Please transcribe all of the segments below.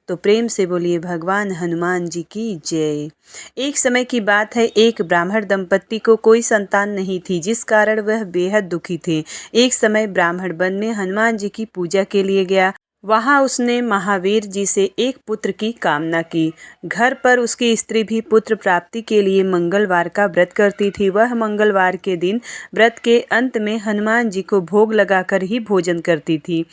तो प्रेम से बोलिए भगवान हनुमान जी की जय। एक समय की बात है, एक ब्राह्मण दंपत्ति को कोई संतान नहीं थी, जिस कारण वह बेहद दुखी थे। एक समय ब्राह्मण वन में हनुमान जी की पूजा के लिए गया। वहां उसने महावीर जी से एक पुत्र की कामना की। घर पर उसकी स्त्री भी पुत्र प्राप्ति के लिए मंगलवार का व्रत करती थी। वह मंगलवार के दिन व्रत के अंत में हनुमान जी को भोग लगाकर ही भोजन करती थी।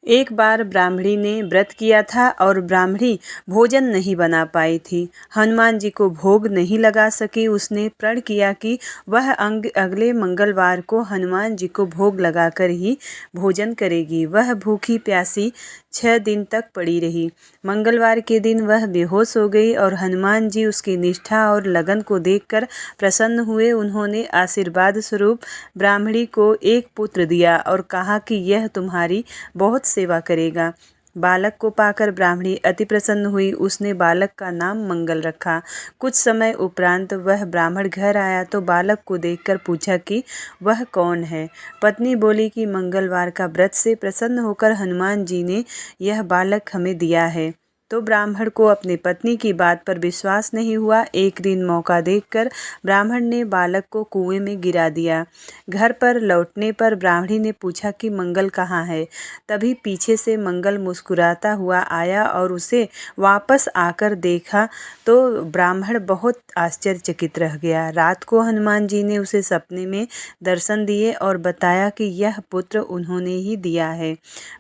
एक बार ब्राह्मणी ने व्रत किया था और ब्राह्मणी भोजन नहीं बना पाई थी, हनुमान जी को भोग नहीं लगा सकी। उसने प्रण किया कि वह अगले मंगलवार को हनुमान जी को भोग लगाकर ही भोजन करेगी। वह भूखी प्यासी 6 दिन तक पड़ी रही। मंगलवार के दिन वह बेहोश हो गई और हनुमान जी उसकी निष्ठा और लगन को देखकर प्रसन्न हुए। उन्होंने आशीर्वाद स्वरूप ब्राह्मणी को एक पुत्र दिया और कहा कि यह तुम्हारी बहुत सेवा करेगा। बालक को पाकर ब्राह्मणी अति प्रसन्न हुई। उसने बालक का नाम मंगल रखा। कुछ समय उपरांत वह ब्राह्मण घर आया तो बालक को देखकर पूछा कि वह कौन है। पत्नी बोली कि मंगलवार का व्रत से प्रसन्न होकर हनुमान जी ने यह बालक हमें दिया है। तो ब्राह्मण को अपनी पत्नी की बात पर विश्वास नहीं हुआ। एक दिन मौका देखकर ब्राह्मण ने बालक को कुएं में गिरा दिया। घर पर लौटने पर ब्राह्मणी ने पूछा कि मंगल कहाँ है। तभी पीछे से मंगल मुस्कुराता हुआ आया और उसे वापस आकर देखा तो ब्राह्मण बहुत आश्चर्यचकित रह गया। रात को हनुमान जी ने उसे सपने में दर्शन दिए और बताया कि यह पुत्र उन्होंने ही दिया है।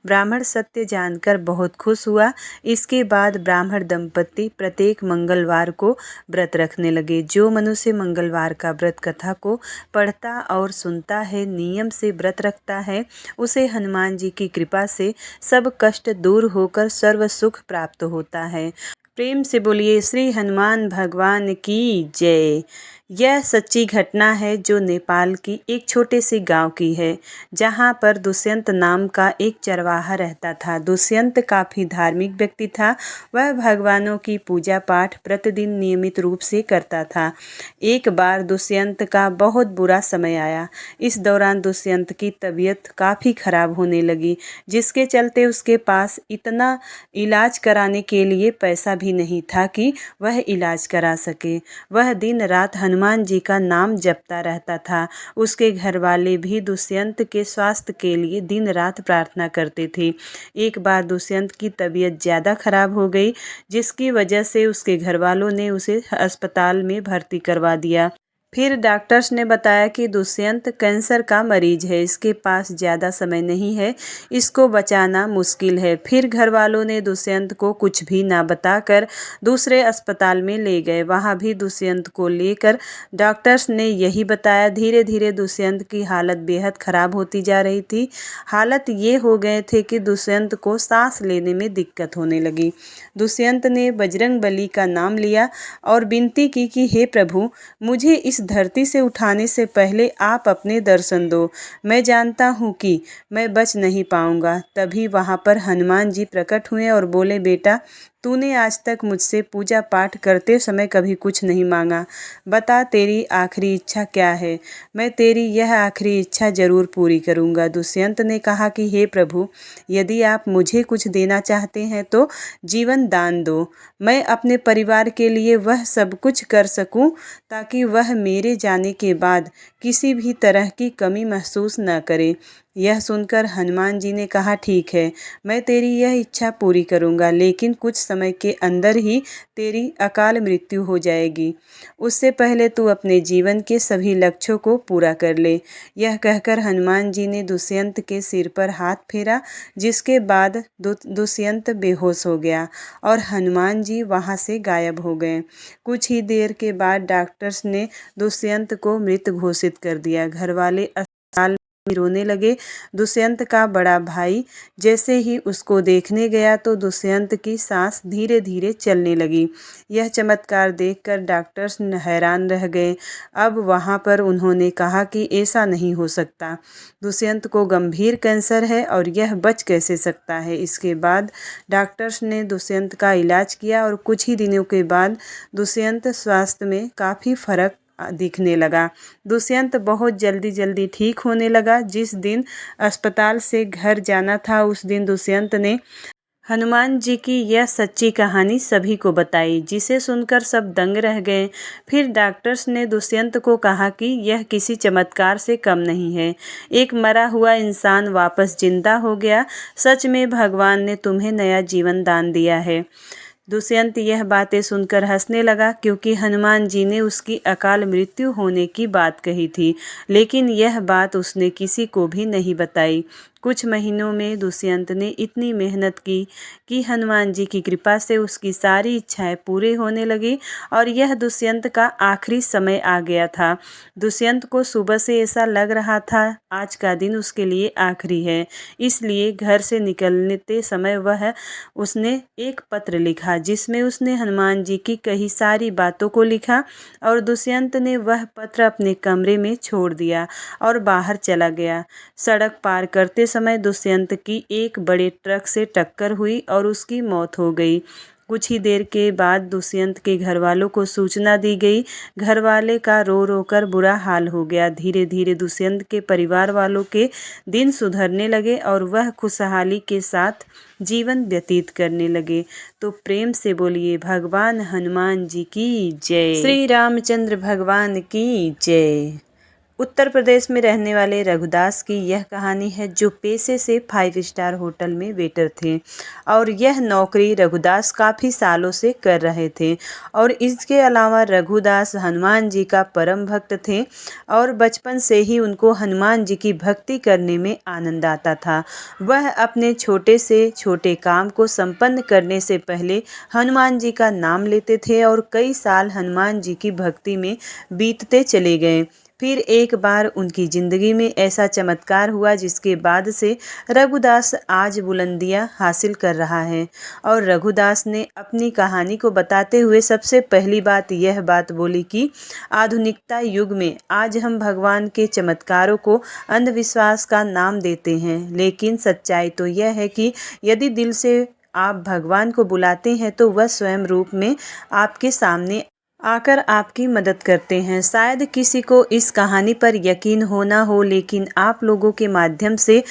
ब्राह्मण सत्य जानकर बहुत खुश हुआ। इसके बाद ब्राह्मण दंपत्ति प्रत्येक मंगलवार को व्रत रखने लगे। जो मनुष्य मंगलवार का व्रत कथा को पढ़ता और सुनता है, नियम से व्रत रखता है, उसे हनुमान जी की कृपा से सब कष्ट दूर होकर सर्व सुख प्राप्त होता है। प्रेम से बोलिए श्री हनुमान भगवान की जय। यह सच्ची घटना है जो नेपाल की एक छोटे से गांव की है, जहां पर दुष्यंत नाम का एक चरवाहा रहता था। दुष्यंत काफ़ी धार्मिक व्यक्ति था। वह भगवानों की पूजा पाठ प्रतिदिन नियमित रूप से करता था। एक बार दुष्यंत का बहुत बुरा समय आया। इस दौरान दुष्यंत की तबीयत काफ़ी खराब होने लगी, जिसके चलते उसके पास इतना इलाज कराने के लिए पैसा भी नहीं था कि वह इलाज करा सके। वह दिन रात हनुमान जी का नाम जपता रहता था। उसके घर वाले भी दुष्यंत के स्वास्थ्य के लिए दिन रात प्रार्थना करते थे। एक बार दुष्यंत की तबीयत ज़्यादा खराब हो गई, जिसकी वजह से उसके घर वालों ने उसे अस्पताल में भर्ती करवा दिया। फिर डॉक्टर्स ने बताया कि दुष्यंत कैंसर का मरीज है, इसके पास ज़्यादा समय नहीं है, इसको बचाना मुश्किल है। फिर घर वालों ने दुष्यंत को कुछ भी ना बताकर दूसरे अस्पताल में ले गए। वहाँ भी दुष्यंत को लेकर डॉक्टर्स ने यही बताया। धीरे धीरे दुष्यंत की हालत बेहद ख़राब होती जा रही थी। हालत ये हो गए थे कि दुष्यंत को सांस लेने में दिक्कत होने लगी। दुष्यंत ने बजरंगबली का नाम लिया और विनती की कि हे प्रभु, मुझे इस धरती से उठाने से पहले आप अपने दर्शन दो। मैं जानता हूँ कि मैं बच नहीं पाऊंगा। तभी वहाँ पर हनुमान जी प्रकट हुए और बोले, बेटा, तूने आज तक मुझसे पूजा पाठ करते समय कभी कुछ नहीं मांगा। बता तेरी आखिरी इच्छा क्या है, मैं तेरी यह आखिरी इच्छा जरूर पूरी करूंगा। दुष्यंत ने कहा कि हे प्रभु, यदि आप मुझे कुछ देना चाहते हैं तो जीवन दान दो। मैं अपने परिवार के लिए वह सब कुछ कर सकूं ताकि वह मेरे जाने के बाद किसी भी तरह की कमी महसूस न करे। यह सुनकर हनुमान जी ने कहा, ठीक है, मैं तेरी यह इच्छा पूरी करूंगा, लेकिन कुछ समय के अंदर ही तेरी अकाल मृत्यु हो जाएगी। उससे पहले तू अपने जीवन के सभी लक्ष्यों को पूरा कर ले। यह कहकर हनुमान जी ने दुष्यंत के सिर पर हाथ फेरा, जिसके बाद दुष्यंत बेहोश हो गया और हनुमान जी वहां से गायब हो गए। कुछ ही देर के बाद डॉक्टर्स ने दुष्यंत को मृत घोषित कर दिया। घर वाले अस्पताल में रोने लगे। दुष्यंत का बड़ा भाई जैसे ही उसको देखने गया तो दुष्यंत की सांस धीरे धीरे चलने लगी। यह चमत्कार देखकर डॉक्टर्स हैरान रह गए। अब वहां पर उन्होंने कहा कि ऐसा नहीं हो सकता, दुष्यंत को गंभीर कैंसर है और यह बच कैसे सकता है। इसके बाद डॉक्टर्स ने दुष्यंत का इलाज किया और कुछ ही दिनों के बाद दुष्यंत स्वास्थ्य में काफ़ी फर्क दिखने लगा। दुष्यंत बहुत जल्दी ठीक होने लगा। जिस दिन अस्पताल से घर जाना था, उस दिन दुष्यंत ने हनुमान जी की यह सच्ची कहानी सभी को बताई, जिसे सुनकर सब दंग रह गए। फिर डॉक्टर्स ने दुष्यंत को कहा कि यह किसी चमत्कार से कम नहीं है। एक मरा हुआ इंसान वापस जिंदा हो गया। सच में भगवान ने तुम्हें नया जीवन दान दिया है। दुष्यंत यह बातें सुनकर हंसने लगा, क्योंकि हनुमान जी ने उसकी अकाल मृत्यु होने की बात कही थी, लेकिन यह बात उसने किसी को भी नहीं बताई। कुछ महीनों में दुष्यंत ने इतनी मेहनत की कि हनुमान जी की कृपा से उसकी सारी इच्छाएं पूरी होने लगी और यह दुष्यंत का आखिरी समय आ गया था। दुष्यंत को सुबह से ऐसा लग रहा था आज का दिन उसके लिए आखिरी है, इसलिए घर से निकलते समय उसने एक पत्र लिखा, जिसमें उसने हनुमान जी की कही सारी बातों को लिखा और दुष्यंत ने वह पत्र अपने कमरे में छोड़ दिया और बाहर चला गया। सड़क पार करते समय दुष्यंत की एक बड़े ट्रक से टक्कर हुई और उसकी मौत हो गई। कुछ ही देर के बाद दुष्यंत के घर वालों को सूचना दी गई। घर वाले का रो रो कर बुरा हाल हो गया। धीरे धीरे दुष्यंत के परिवार वालों के दिन सुधरने लगे और वह खुशहाली के साथ जीवन व्यतीत करने लगे। तो प्रेम से बोलिए भगवान हनुमान जी की जय। श्री रामचंद्र भगवान की जय। उत्तर प्रदेश में रहने वाले रघुदास की यह कहानी है, जो पेशे से 5 स्टार होटल में वेटर थे और यह नौकरी रघुदास काफ़ी सालों से कर रहे थे। और इसके अलावा रघुदास हनुमान जी का परम भक्त थे और बचपन से ही उनको हनुमान जी की भक्ति करने में आनंद आता था। वह अपने छोटे से छोटे काम को संपन्न करने से पहले हनुमान जी का नाम लेते थे और कई साल हनुमान जी की भक्ति में बीतते चले गए। फिर एक बार उनकी ज़िंदगी में ऐसा चमत्कार हुआ, जिसके बाद से रघुदास आज बुलंदियां हासिल कर रहा है। और रघुदास ने अपनी कहानी को बताते हुए सबसे पहली बात यह बात बोली कि आधुनिकता युग में आज हम भगवान के चमत्कारों को अंधविश्वास का नाम देते हैं, लेकिन सच्चाई तो यह है कि यदि दिल से आप भगवान को बुलाते हैं तो वह स्वयं रूप में आपके सामने आकर आपकी मदद करते हैं। शायद किसी को इस कहानी पर यकीन हो ना हो, लेकिन आप लोगों के माध्यम से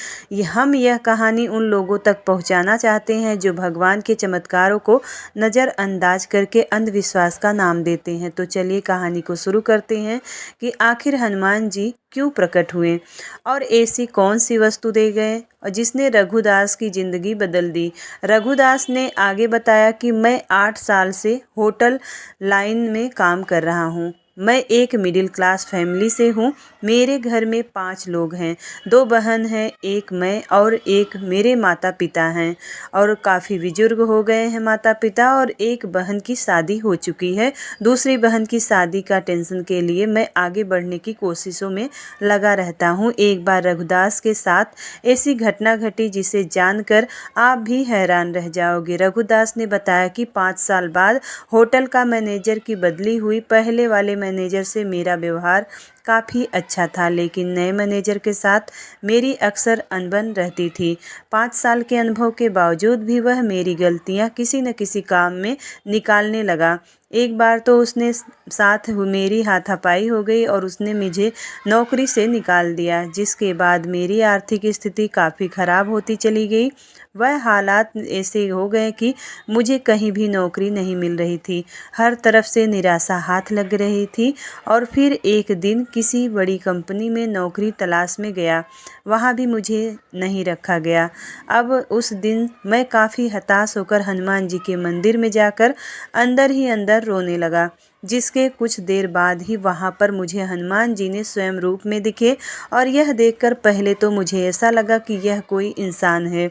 हम यह कहानी उन लोगों तक पहुंचाना चाहते हैं जो भगवान के चमत्कारों को नज़रअंदाज करके अंधविश्वास का नाम देते हैं। तो चलिए कहानी को शुरू करते हैं कि आखिर हनुमान जी क्यों प्रकट हुए और ऐसी कौन सी वस्तु दे गए और जिसने रघुदास की ज़िंदगी बदल दी। रघुदास ने आगे बताया कि मैं 8 साल से होटल लाइन में काम कर रहा हूँ। मैं एक मिडिल क्लास फैमिली से हूँ। मेरे घर में 5 लोग हैं, 2 बहन हैं, एक मैं और एक मेरे माता पिता हैं और काफ़ी बुजुर्ग हो गए हैं माता पिता, और एक बहन की शादी हो चुकी है। दूसरी बहन की शादी का टेंशन के लिए मैं आगे बढ़ने की कोशिशों में लगा रहता हूँ। एक बार रघुदास के साथ ऐसी घटना घटी जिसे जानकर आप भी हैरान रह जाओगे। रघुदास ने बताया कि 5 साल बाद होटल का मैनेजर की बदली हुई। पहले वाले मैनेजर से मेरा व्यवहार काफ़ी अच्छा था, लेकिन नए मैनेजर के साथ मेरी अक्सर अनबन रहती थी। 5 साल के अनुभव के बावजूद भी वह मेरी गलतियां किसी न किसी काम में निकालने लगा। एक बार तो उसने साथ मेरी हाथापाई हो गई और उसने मुझे नौकरी से निकाल दिया, जिसके बाद मेरी आर्थिक स्थिति काफ़ी ख़राब होती चली गई। वह हालात ऐसे हो गए कि मुझे कहीं भी नौकरी नहीं मिल रही थी। हर तरफ से निराशा हाथ लग रही थी और फिर एक दिन किसी बड़ी कंपनी में नौकरी तलाश में गया। वहाँ भी मुझे नहीं रखा गया। अब उस दिन मैं काफ़ी हताश होकर हनुमान जी के मंदिर में जाकर अंदर ही अंदर रोने लगा, जिसके कुछ देर बाद ही वहाँ पर मुझे हनुमान जी ने स्वयं रूप में दिखे और यह देखकर पहले तो मुझे ऐसा लगा कि यह कोई इंसान है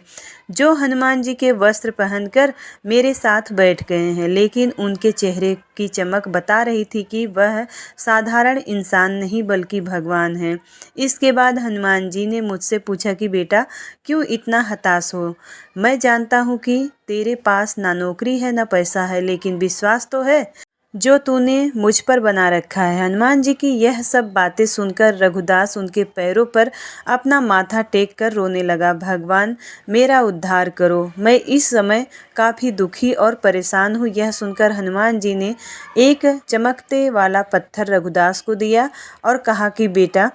जो हनुमान जी के वस्त्र पहनकर मेरे साथ बैठ गए हैं, लेकिन उनके चेहरे की चमक बता रही थी कि वह साधारण इंसान नहीं बल्कि भगवान हैं। इसके बाद हनुमान जी ने मुझसे पूछा कि बेटा क्यों इतना हताश हो। मैं जानता हूँ कि तेरे पास ना नौकरी है ना पैसा है, लेकिन विश्वास तो है जो तूने मुझ पर बना रखा है। हनुमान जी की यह सब बातें सुनकर रघुदास उनके पैरों पर अपना माथा टेक कर रोने लगा। भगवान मेरा उद्धार करो, मैं इस समय काफ़ी दुखी और परेशान हूँ। यह सुनकर हनुमान जी ने एक चमकते वाला पत्थर रघुदास को दिया और कहा कि बेटा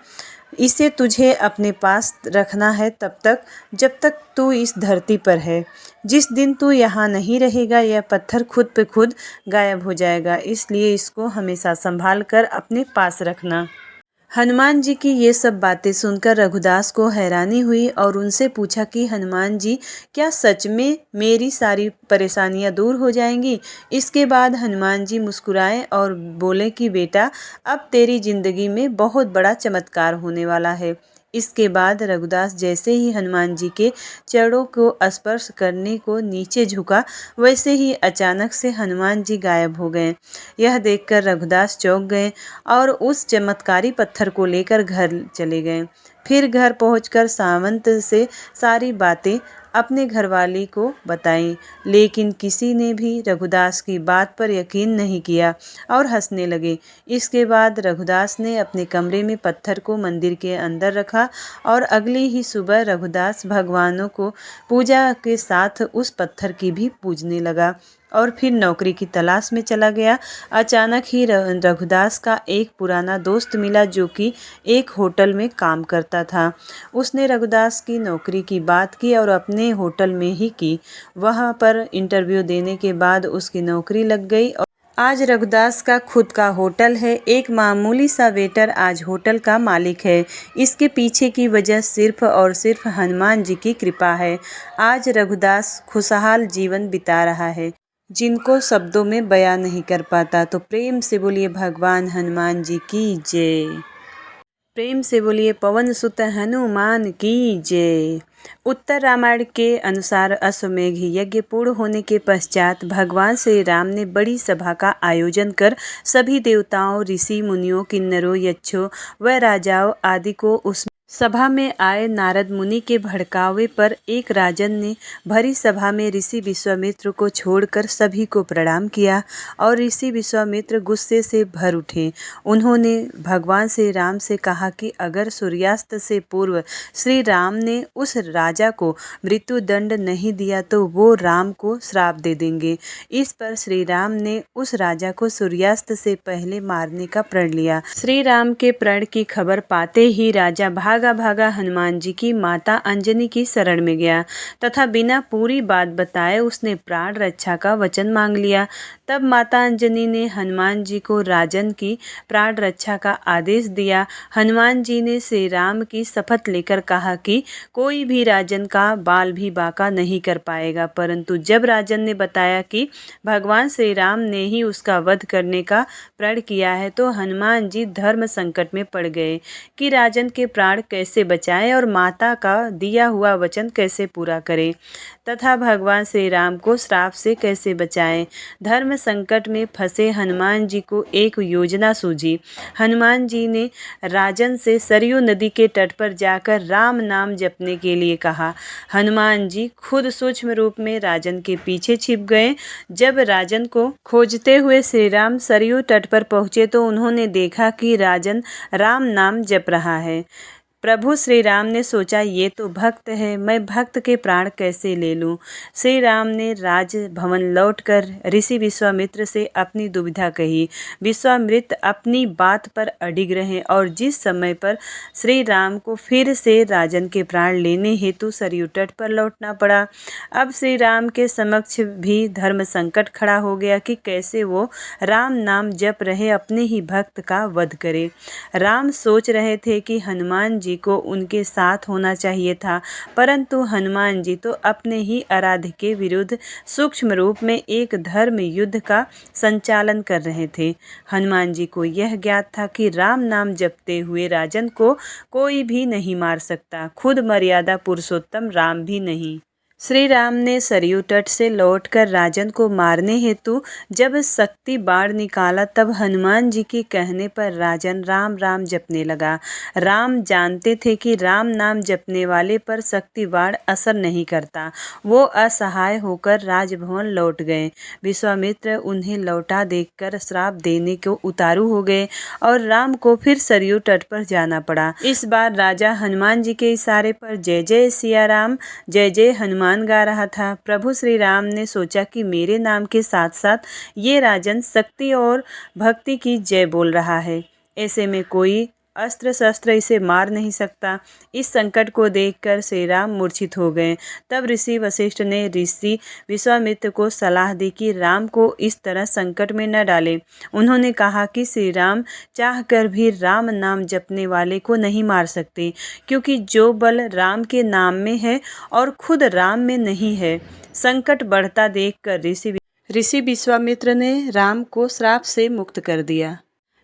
इसे तुझे अपने पास रखना है तब तक जब तक तू इस धरती पर है। जिस दिन तू यहाँ नहीं रहेगा यह पत्थर खुद पे खुद गायब हो जाएगा, इसलिए इसको हमेशा संभाल कर अपने पास रखना। हनुमान जी की ये सब बातें सुनकर रघुदास को हैरानी हुई और उनसे पूछा कि हनुमान जी, क्या सच में मेरी सारी परेशानियां दूर हो जाएंगी? इसके बाद हनुमान जी मुस्कुराए और बोले कि बेटा, अब तेरी जिंदगी में बहुत बड़ा चमत्कार होने वाला है। इसके बाद रघुदास जैसे ही हनुमान जी के चरणों को स्पर्श करने को नीचे झुका, वैसे ही अचानक से हनुमान जी गायब हो गए। यह देखकर रघुदास चौंक गए और उस चमत्कारी पत्थर को लेकर घर चले गए। फिर घर पहुंचकर सामंत से सारी बातें अपने घरवाली को बताई, लेकिन किसी ने भी रघुदास की बात पर यकीन नहीं किया और हंसने लगे। इसके बाद रघुदास ने अपने कमरे में पत्थर को मंदिर के अंदर रखा और अगली ही सुबह रघुदास भगवानों को पूजा के साथ उस पत्थर की भी पूजने लगा और फिर नौकरी की तलाश में चला गया। अचानक ही रघुदास का एक पुराना दोस्त मिला जो कि एक होटल में काम करता था। उसने रघुदास की नौकरी की बात की और अपने होटल में ही की। वहाँ पर इंटरव्यू देने के बाद उसकी नौकरी लग गई और आज रघुदास का खुद का होटल है। एक मामूली सा वेटर आज होटल का मालिक है। इसके पीछे की वजह सिर्फ और सिर्फ हनुमान जी की कृपा है। आज रघुदास खुशहाल जीवन बिता रहा है जिनको शब्दों में बयां नहीं कर पाता। तो प्रेम से बोलिए भगवान हनुमान जी की जय। प्रेम से बोलिए पवन सुत हनुमान की जय। उत्तर रामायण के अनुसार अश्वमेघ यज्ञ पूर्ण होने के पश्चात भगवान श्री राम ने बड़ी सभा का आयोजन कर सभी देवताओं, ऋषि मुनियों, किन्नरों, यक्षों व राजाओं आदि को उस सभा में आए नारद मुनि के भड़कावे पर एक राजन ने भरी सभा में ऋषि विश्वामित्र को छोड़कर सभी को प्रणाम किया और ऋषि विश्वामित्र गुस्से से भर उठे। उन्होंने भगवान श्री राम से कहा कि अगर सूर्यास्त से पूर्व श्री राम ने उस राजा को मृत्यु दंड नहीं दिया तो वो राम को श्राप दे देंगे। इस पर श्री राम ने उस राजा को सूर्यास्त से पहले मारने का प्रण लिया। श्री राम के प्रण की खबर पाते ही राजा भागा भागा हनुमान जी की माता अंजनी की शरण में गया तथा बिना पूरी बात बताए उसने प्राण रक्षा का वचन मांग लिया। तब माता अंजनी ने हनुमान जी को राजन की प्राण रक्षा का आदेश दिया। हनुमान जी ने श्री राम की शपथ लेकर कहा कि कोई भी राजन का बाल भी बांका नहीं कर पाएगा, परंतु जब राजन ने बताया कि भगवान श्री राम ने ही उसका वध करने का प्रण किया है तो हनुमान जी धर्म संकट में पड़ गए कि राजन के प्राण कैसे बचाएं और माता का दिया हुआ वचन कैसे पूरा करें तथा भगवान श्री राम को श्राप से कैसे बचाएं। धर्म संकट में फंसे हनुमान जी को एक योजना सूझी। हनुमान जी ने राजन से सरयू नदी के तट पर जाकर राम नाम जपने के लिए कहा। हनुमान जी खुद सूक्ष्म रूप में राजन के पीछे छिप गए। जब राजन को खोजते हुए श्री राम सरयू तट पर पहुंचे तो उन्होंने देखा कि राजन राम नाम जप रहा है। प्रभु श्री राम ने सोचा ये तो भक्त है, मैं भक्त के प्राण कैसे ले लूं। श्री राम ने राज भवन लौटकर ऋषि विश्वामित्र से अपनी दुविधा कही। विश्वामित्र अपनी बात पर अडिग रहे और जिस समय पर श्री राम को फिर से राजन के प्राण लेने हेतु सरयू तट पर लौटना पड़ा। अब श्री राम के समक्ष भी धर्म संकट खड़ा हो गया कि कैसे वो राम नाम जप रहे अपने ही भक्त का वध करे। राम सोच रहे थे कि हनुमान जी को उनके साथ होना चाहिए था, परंतु हनुमान जी तो अपने ही आराध्य के विरुद्ध सूक्ष्म रूप में एक धर्म युद्ध का संचालन कर रहे थे। हनुमान जी को यह ज्ञात था कि राम नाम जपते हुए राजन को कोई भी नहीं मार सकता, खुद मर्यादा पुरुषोत्तम राम भी नहीं। श्री राम ने सरयू तट से लौटकर राजन को मारने हेतु जब शक्ति बाण निकाला तब हनुमान जी के कहने पर राजन राम राम जपने लगा। राम जानते थे कि राम नाम जपने वाले पर शक्ति बाण असर नहीं करता। वो असहाय होकर राजभवन लौट गए। विश्वामित्र उन्हें लौटा देखकर श्राप देने को उतारू हो गए और राम को फिर सरयू तट पर जाना पड़ा। इस बार राजा हनुमान जी के इशारे पर जय जय सिया राम, जय जय हनुमान गा रहा था। प्रभु श्री राम ने सोचा कि मेरे नाम के साथ साथ ये राजन शक्ति और भक्ति की जय बोल रहा है, ऐसे में कोई अस्त्र शस्त्र इसे मार नहीं सकता। इस संकट को देखकर श्री राम मूर्छित हो गए। तब ऋषि वशिष्ठ ने ऋषि विश्वामित्र को सलाह दी कि राम को इस तरह संकट में न डालें। उन्होंने कहा कि श्री राम चाहकर भी राम नाम जपने वाले को नहीं मार सकते, क्योंकि जो बल राम के नाम में है और खुद राम में नहीं है। संकट बढ़ता देखकर ऋषि विश्वामित्र ने राम को श्राप से मुक्त कर दिया।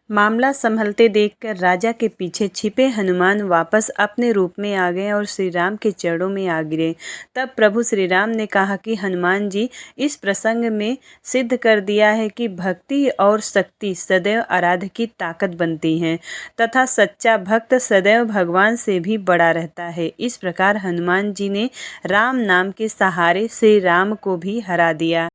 मामला संभलते देखकर राजा के पीछे छिपे हनुमान वापस अपने रूप में आ गए और श्री राम के चरणों में आ गिरे। तब प्रभु श्री राम ने कहा कि हनुमान जी, इस प्रसंग में सिद्ध कर दिया है कि भक्ति और शक्ति सदैव आराध्य की ताकत बनती हैं तथा सच्चा भक्त सदैव भगवान से भी बड़ा रहता है। इस प्रकार हनुमान जी ने राम नाम के सहारे श्री राम को भी हरा दिया।